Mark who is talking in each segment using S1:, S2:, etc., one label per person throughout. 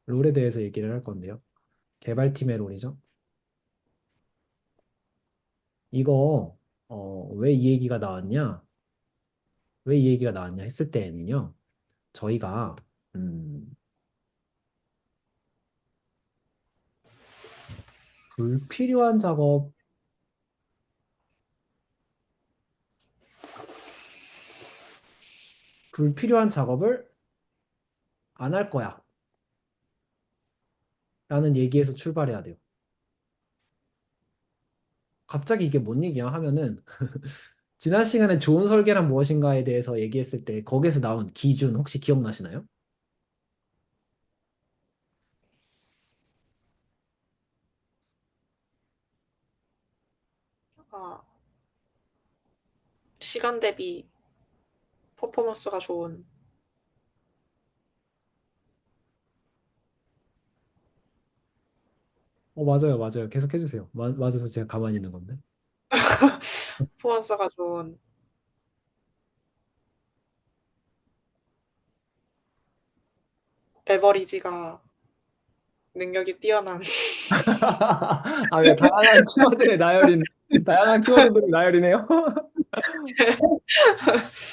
S1: 롤에 대해서 얘기를 할 건데요. 개발팀의 롤이죠. 이거 왜 이 얘기가 나왔냐? 왜 이 얘기가 나왔냐 했을 때는요. 저희가 음, 불필요한 작업, 불필요한 작업을 안 할 거야. 라는 얘기에서 출발해야 돼요. 갑자기 이게 뭔 얘기야 하면은 지난 시간에 좋은 설계란 무엇인가에 대해서 얘기했을 때 거기에서 나온 기준 혹시 기억나시나요?
S2: 아, 시간 대비 퍼포먼스가 좋은.
S1: 맞아요, 맞아요. 계속 해주세요. 맞아서 제가 가만히 있는 건데.
S2: 퍼포먼스가 좋은 레버리지가 능력이 뛰어난.
S1: 아, 왜 다양한 키워드들의 나열이네요.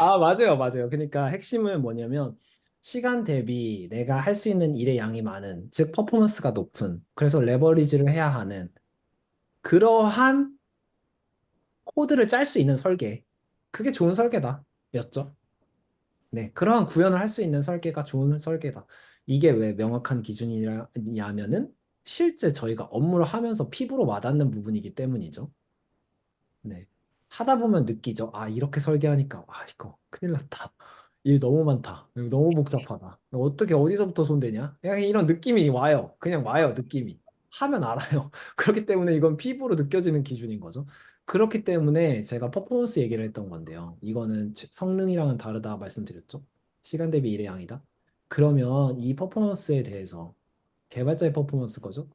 S1: 아, 맞아요, 맞아요. 그러니까 핵심은 뭐냐면 시간 대비 내가 할 수 있는 일의 양이 많은, 즉 퍼포먼스가 높은, 그래서 레버리지를 해야 하는 그러한 코드를 짤 수 있는 설계. 그게 좋은 설계다. 였죠. 네, 그러한 구현을 할 수 있는 설계가 좋은 설계다. 이게 왜 명확한 기준이냐면은 실제 저희가 업무를 하면서 피부로 와닿는 부분이기 때문이죠. 네. 하다 보면 느끼죠. 아, 이렇게 설계하니까, 이거 큰일 났다. 일 너무 많다. 이거 너무 복잡하다. 어떻게 어디서부터 손대냐? 그냥 이런 느낌이 와요. 그냥 와요, 느낌이. 하면 알아요. 그렇기 때문에 이건 피부로 느껴지는 기준인 거죠. 그렇기 때문에 제가 퍼포먼스 얘기를 했던 건데요. 이거는 성능이랑은 다르다 말씀드렸죠. 시간 대비 일의 양이다. 그러면 이 퍼포먼스에 대해서 개발자의 퍼포먼스 거죠.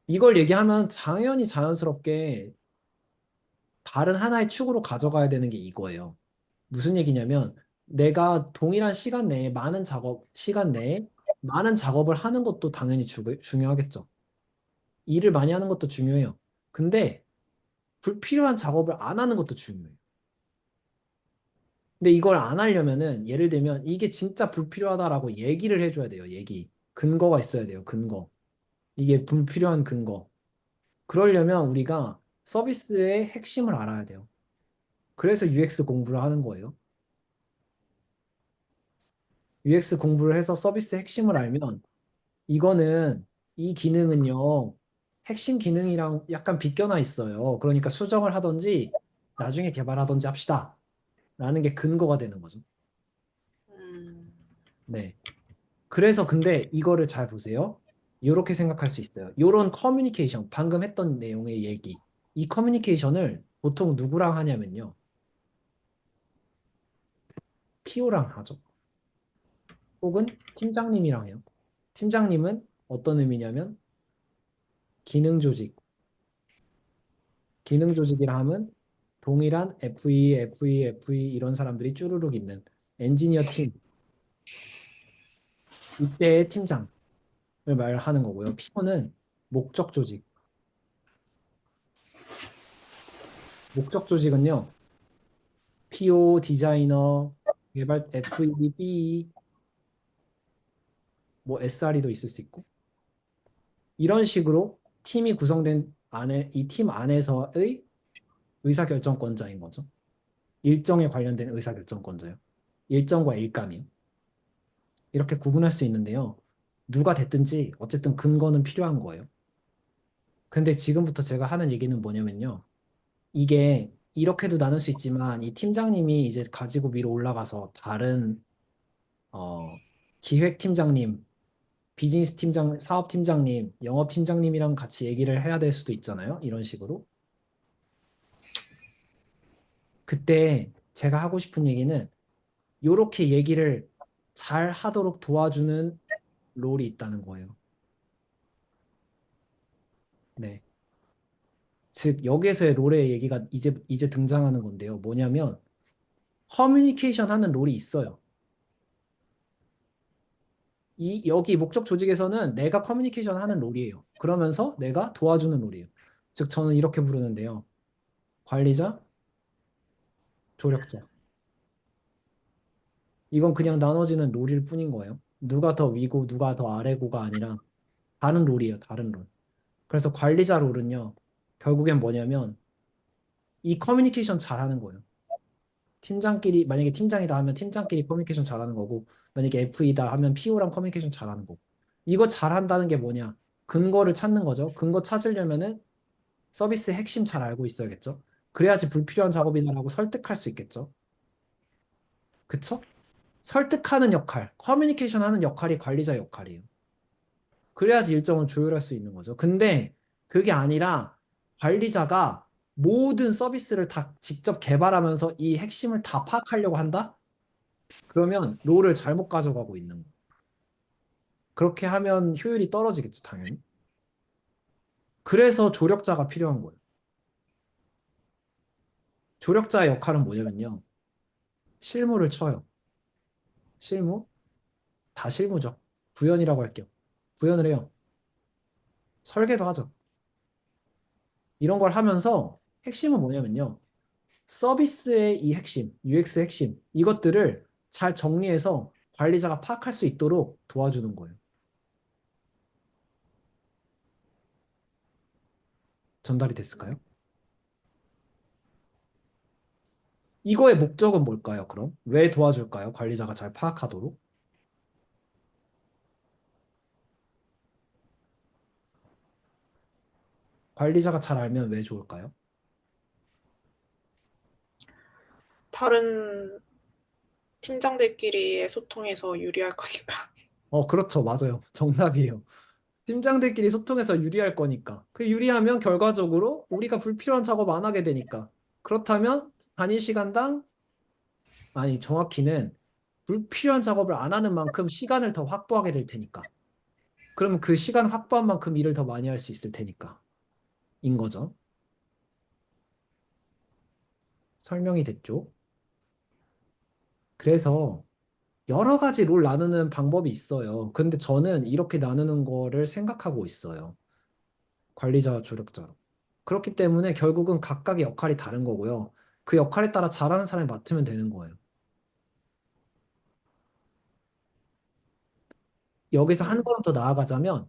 S1: 이걸 얘기하면 당연히 자연스럽게 다른 하나의 축으로 가져가야 되는 게 이거예요. 무슨 얘기냐면 내가 동일한 시간 내에 많은 작업을 하는 것도 당연히 중요하겠죠. 일을 많이 하는 것도 중요해요. 근데 불필요한 작업을 안 하는 것도 중요해요. 근데 이걸 안 하려면은 예를 들면 이게 진짜 불필요하다라고 얘기를 해줘야 돼요. 얘기. 근거가 있어야 돼요. 근거. 이게 불필요한 근거. 그러려면 우리가 서비스의 핵심을 알아야 돼요. 그래서 UX 공부를 하는 거예요. UX 공부를 해서 서비스 핵심을 알면 이거는 이 기능은요 핵심 기능이랑 약간 빗겨나 있어요. 그러니까 수정을 하든지 나중에 개발하든지 합시다. 라는 게 근거가 되는 거죠.
S2: 음,
S1: 네. 그래서 근데 이거를 잘 보세요. 이렇게 생각할 수 있어요. 이런 커뮤니케이션, 방금 했던 내용의 얘기. 이 커뮤니케이션을 보통 누구랑 하냐면요. PO랑 하죠. 혹은 팀장님이랑 해요. 팀장님은 어떤 의미냐면 기능 조직, 기능 조직이라 하면 동일한 FE 이런 사람들이 쭈루룩 있는 엔지니어 팀, 이때의 팀장을 말하는 거고요. PO는 목적 조직. 목적 조직은요. PO, 디자이너, 개발 FE, BE, 뭐 SRE도 있을 수 있고 이런 식으로 팀이 구성된 안에 이 팀 안에서의 의사결정권자인 거죠. 일정에 관련된 의사결정권자요. 일정과 일감이요. 이렇게 구분할 수 있는데요. 누가 됐든지 어쨌든 근거는 필요한 거예요. 근데 지금부터 제가 하는 얘기는 뭐냐면요. 이게 이렇게도 나눌 수 있지만 이 팀장님이 이제 가지고 위로 올라가서 다른 기획팀장님, 비즈니스 팀장, 사업팀장님, 영업팀장님이랑 같이 얘기를 해야 될 수도 있잖아요. 이런 식으로. 그때 제가 하고 싶은 얘기는 이렇게 얘기를 잘 하도록 도와주는 롤이 있다는 거예요. 네. 즉 여기에서의 롤의 얘기가 이제 등장하는 건데요. 뭐냐면 커뮤니케이션 하는 롤이 있어요. 여기 목적 조직에서는 내가 커뮤니케이션 하는 롤이에요. 그러면서 내가 도와주는 롤이에요. 즉, 저는 이렇게 부르는데요. 관리자, 조력자. 이건 그냥 나눠지는 롤일 뿐인 거예요. 누가 더 위고 누가 더 아래고가 아니라 다른 롤이에요. 다른 롤. 그래서 관리자 롤은요. 결국엔 뭐냐면 이 커뮤니케이션 잘하는 거예요. 팀장끼리 만약에 팀장이다 하면 팀장끼리 커뮤니케이션 잘하는 거고 만약에 FE다 하면 PO랑 커뮤니케이션 잘하는 거고 이거 잘한다는 게 뭐냐? 근거를 찾는 거죠. 근거 찾으려면은 서비스 핵심 잘 알고 있어야겠죠. 그래야지 불필요한 작업이다라고 설득할 수 있겠죠. 그쵸? 설득하는 역할, 커뮤니케이션 하는 역할이 관리자 역할이에요. 그래야지 일정을 조율할 수 있는 거죠. 근데 그게 아니라 관리자가 모든 서비스를 다 직접 개발하면서 이 핵심을 다 파악하려고 한다? 그러면 롤을 잘못 가져가고 있는 거예요. 그렇게 하면 효율이 떨어지겠죠, 당연히. 그래서 조력자가 필요한 거예요. 조력자의 역할은 뭐냐면요. 실무를 쳐요. 실무? 다 실무죠. 구현이라고 할게요. 구현을 해요. 설계도 하죠. 이런 걸 하면서 핵심은 뭐냐면요. 서비스의 이 핵심, UX 핵심, 이것들을 잘 정리해서 관리자가 파악할 수 있도록 도와주는 거예요. 전달이 됐을까요? 이거의 목적은 뭘까요, 그럼? 왜 도와줄까요? 관리자가 잘 파악하도록? 관리자가 잘 알면 왜 좋을까요?
S2: 다른 팀장들끼리의 소통에서 유리할 거니까.
S1: 그렇죠. 맞아요. 정답이에요. 팀장들끼리 소통해서 유리할 거니까. 그 유리하면 결과적으로 우리가 불필요한 작업 안 하게 되니까. 그렇다면 단위 시간당, 아니, 정확히는 불필요한 작업을 안 하는 만큼 시간을 더 확보하게 될 테니까. 그러면 그 시간 확보한 만큼 일을 더 많이 할 수 있을 테니까. 인 거죠. 설명이 됐죠? 그래서 여러 가지 롤 나누는 방법이 있어요. 근데 저는 이렇게 나누는 거를 생각하고 있어요. 관리자와 조력자로. 그렇기 때문에 결국은 각각의 역할이 다른 거고요. 그 역할에 따라 잘하는 사람이 맡으면 되는 거예요. 여기서 한
S2: 음,
S1: 걸음 더 나아가자면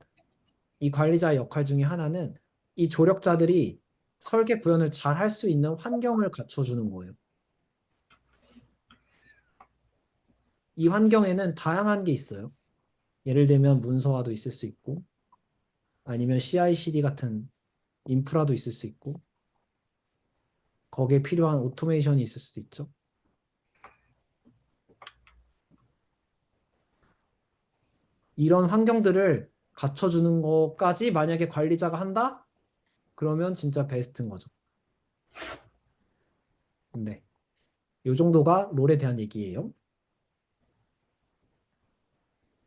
S1: 이 관리자의 역할 중에 하나는 이 조력자들이 설계 구현을 잘 할 수 있는 환경을 갖춰주는 거예요. 이 환경에는 다양한 게 있어요. 예를 들면 문서화도 있을 수 있고 아니면 CI/CD 같은 인프라도 있을 수 있고 거기에 필요한 오토메이션이 있을 수도 있죠. 이런 환경들을 갖춰주는 것까지 만약에 관리자가 한다? 그러면 진짜 베스트인 거죠. 네. 요 정도가 롤에 대한 얘기예요.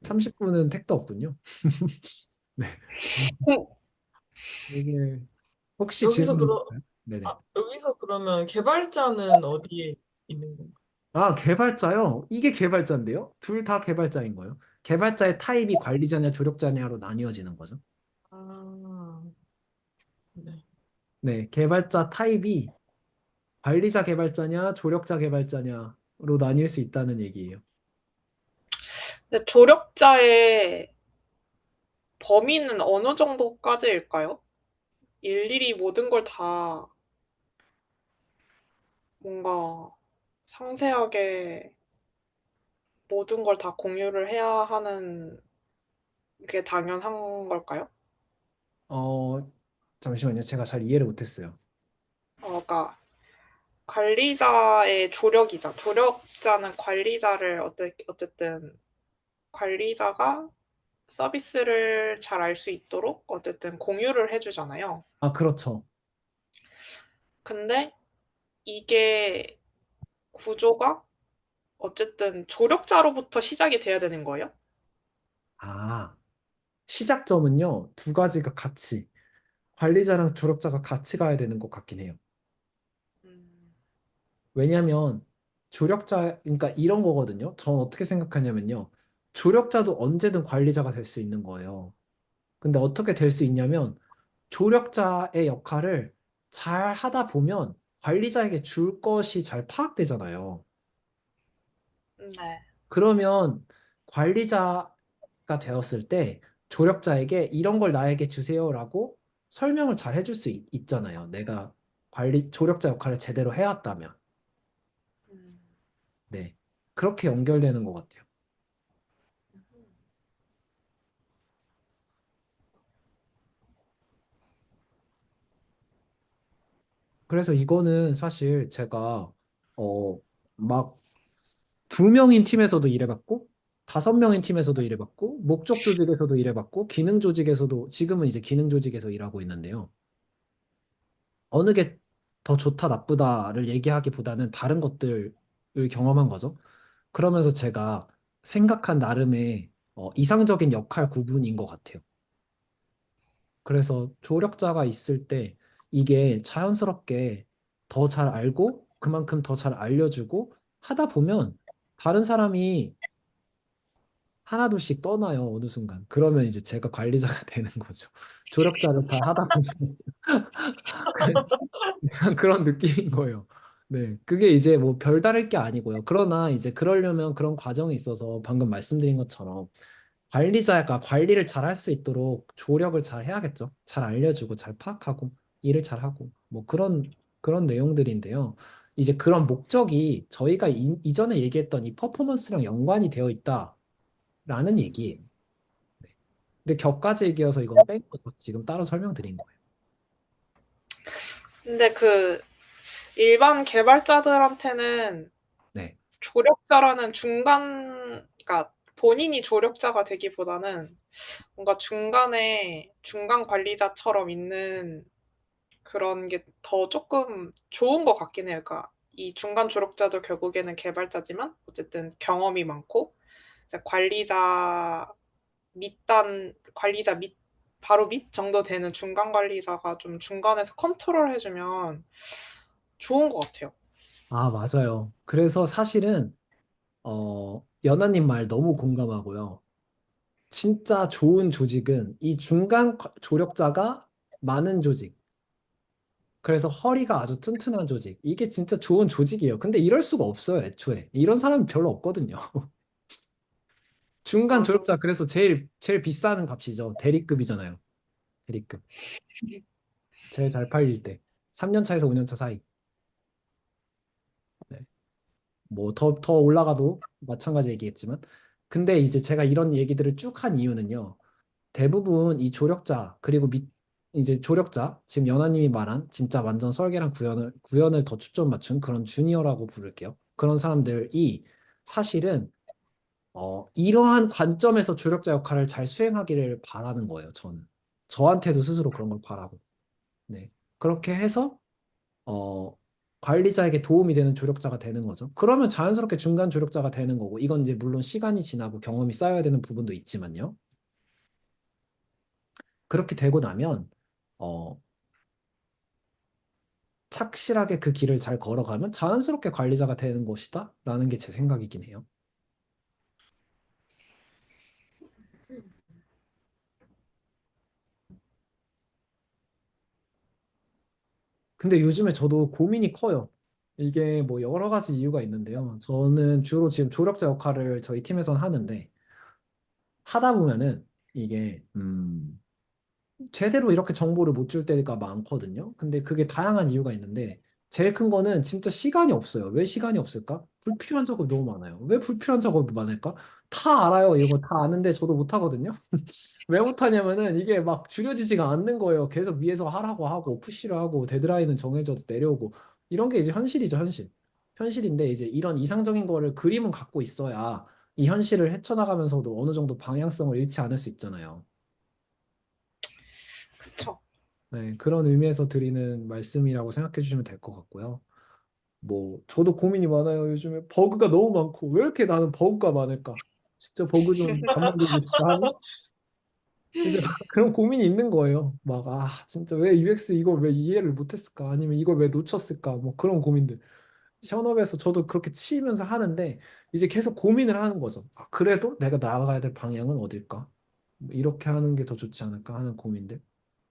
S1: 30분은 택도 없군요. 네.
S3: 어,
S1: 이게 혹시
S3: 여기서
S1: 질문
S3: 그러
S1: 있을까요? 네네.
S3: 아, 여기서 그러면 개발자는 어디에 있는 건가?
S1: 아, 개발자요? 이게 개발자인데요? 둘 다 개발자인 거예요. 개발자의 타입이 관리자냐 조력자냐로 나뉘어지는 거죠.
S3: 아, 네.
S1: 네, 개발자 타입이 관리자 개발자냐 조력자 개발자냐로 나뉠 수 있다는 얘기예요.
S2: 근데 조력자의 범위는 어느 정도까지일까요? 일일이 모든 걸 다 뭔가 상세하게 모든 걸 다 공유를 해야 하는 게 당연한 걸까요?
S1: 어, 잠시만요. 제가 잘 이해를 못했어요.
S2: 그러니까 관리자의 조력이죠. 조력자는 관리자를 어쨌든 관리자가 서비스를 잘 알 수 있도록 어쨌든 공유를 해주잖아요.
S1: 아, 그렇죠.
S2: 근데 이게 구조가 어쨌든 조력자로부터 시작이 돼야 되는 거예요.
S1: 아, 시작점은요, 두 가지가 같이, 관리자랑 조력자가 같이 가야 되는 것 같긴 해요.
S2: 음,
S1: 왜냐하면, 그러니까 이런 거거든요. 전 어떻게 생각하냐면요. 조력자도 언제든 관리자가 될 수 있는 거예요. 근데 어떻게 될 수 있냐면 조력자의 역할을 잘 하다 보면 관리자에게 줄 것이 잘 파악되잖아요.
S2: 네.
S1: 그러면 관리자가 되었을 때 조력자에게 이런 걸 나에게 주세요라고 설명을 잘 해줄 수 있잖아요. 내가 조력자 역할을 제대로 해왔다면.
S2: 음.
S1: 네. 그렇게 연결되는 것 같아요. 그래서 이거는 사실 제가, 막 2명인 팀에서도 일해봤고, 5명인 팀에서도 일해봤고, 목적 조직에서도 일해봤고, 기능 조직에서도, 지금은 이제 기능 조직에서 일하고 있는데요. 어느 게 더 좋다, 나쁘다를 얘기하기보다는 다른 것들을 경험한 거죠. 그러면서 제가 생각한 나름의 이상적인 역할 구분인 것 같아요. 그래서 조력자가 있을 때 이게 자연스럽게 더 잘 알고 그만큼 더 잘 알려주고 하다 보면 다른 사람이 하나둘씩 떠나요, 어느 순간. 그러면 이제 제가 관리자가 되는 거죠. 조력자를 잘 하다 보면 그냥 그런 느낌인 거예요. 네, 그게 이제 뭐 별다를 게 아니고요. 그러나 이제 그러려면 그런 과정이 있어서 방금 말씀드린 것처럼 관리자가 관리를 잘 할 수 있도록 조력을 잘 해야겠죠. 잘 알려주고 잘 파악하고 일을 잘 하고 뭐 그런 내용들인데요. 이제 그런 목적이 저희가 이전에 얘기했던 이 퍼포먼스랑 연관이 되어 있다라는 얘기예요. 네. 근데 격가지 얘기여서 이건 빼고 지금 따로 설명드린 거예요.
S2: 근데 그 일반 개발자들한테는
S1: 네.
S2: 조력자라는 그러니까 본인이 조력자가 되기보다는 뭔가 중간에 중간 관리자처럼 있는 그런 게 더 조금 좋은 것 같긴 해요. 그러니까 이 중간 조력자도 결국에는 개발자지만 어쨌든 경험이 많고 이제 관리자 밑 바로 밑 정도 되는 중간 관리자가 좀 중간에서 컨트롤 해주면 좋은 것 같아요.
S1: 아, 맞아요. 그래서 사실은 연하님 말 너무 공감하고요. 진짜 좋은 조직은 이 중간 조력자가 많은 조직. 그래서 허리가 아주 튼튼한 조직. 이게 진짜 좋은 조직이에요. 근데 이럴 수가 없어요, 애초에. 이런 사람이 별로 없거든요. 중간
S2: 맞아.
S1: 조력자, 그래서 제일 비싼 값이죠. 대리급이잖아요. 대리급. 제일 잘 팔릴 때. 3년 차에서 5년 차 사이. 네. 뭐 더 올라가도 마찬가지 얘기겠지만. 근데 이제 제가 이런 얘기들을 쭉 한 이유는요. 대부분 이 조력자 그리고 이제 조력자 지금 연하님이 말한 진짜 완전 설계랑 구현을 더 초점 맞춘 그런 주니어라고 부를게요. 그런 사람들이 사실은 이러한 관점에서 조력자 역할을 잘 수행하기를 바라는 거예요. 저는 저한테도 스스로 그런 걸 바라고. 네, 그렇게 해서 어, 관리자에게 도움이 되는 조력자가 되는 거죠. 그러면 자연스럽게 중간 조력자가 되는 거고 이건 이제 물론 시간이 지나고 경험이 쌓여야 되는 부분도 있지만요. 그렇게 되고 나면 어, 착실하게 그 길을 잘 걸어가면 자연스럽게 관리자가 되는 것이다 라는 게 제 생각이긴 해요. 근데 요즘에 저도 고민이 커요. 이게 뭐 여러 가지 이유가 있는데요. 저는 주로 지금 조력자 역할을 저희 팀에서는 하는데 하다 보면은 이게 제대로 이렇게 정보를 못 줄 때가 많거든요. 근데 그게 다양한 이유가 있는데 제일 큰 거는 진짜 시간이 없어요. 왜 시간이 없을까? 불필요한 작업이 너무 많아요. 왜 불필요한 작업이 많을까? 다 알아요. 이거 다 아는데 저도 못 하거든요. 왜 못하냐면은 이게 막 줄여지지가 않는 거예요. 계속 위에서 하라고 하고 푸시를 하고 데드라인은 정해져도 내려오고 이런 게 이제 현실이죠, 현실. 현실인데 이제 이런 이상적인 거를 그림은 갖고 있어야 이 현실을 헤쳐나가면서도 어느 정도 방향성을 잃지 않을 수 있잖아요.
S2: 그쵸.
S1: 네, 그런 의미에서 드리는 말씀이라고 생각해 주시면 될 것 같고요. 뭐 저도 고민이 많아요. 요즘에 버그가 너무 많고 왜 이렇게 나는 버그가 많을까? 진짜 버그 좀 감만들고 싶다 하니 이제 막 그런 고민이 있는 거예요. 막 진짜 왜 UX 이걸 왜 이해를 못했을까? 아니면 이걸 왜 놓쳤을까? 뭐 그런 고민들. 현업에서 저도 그렇게 치면서 하는데 이제 계속 고민을 하는 거죠. 아, 그래도 내가 나아가야 될 방향은 어딜까? 뭐 이렇게 하는 게 더 좋지 않을까 하는 고민들.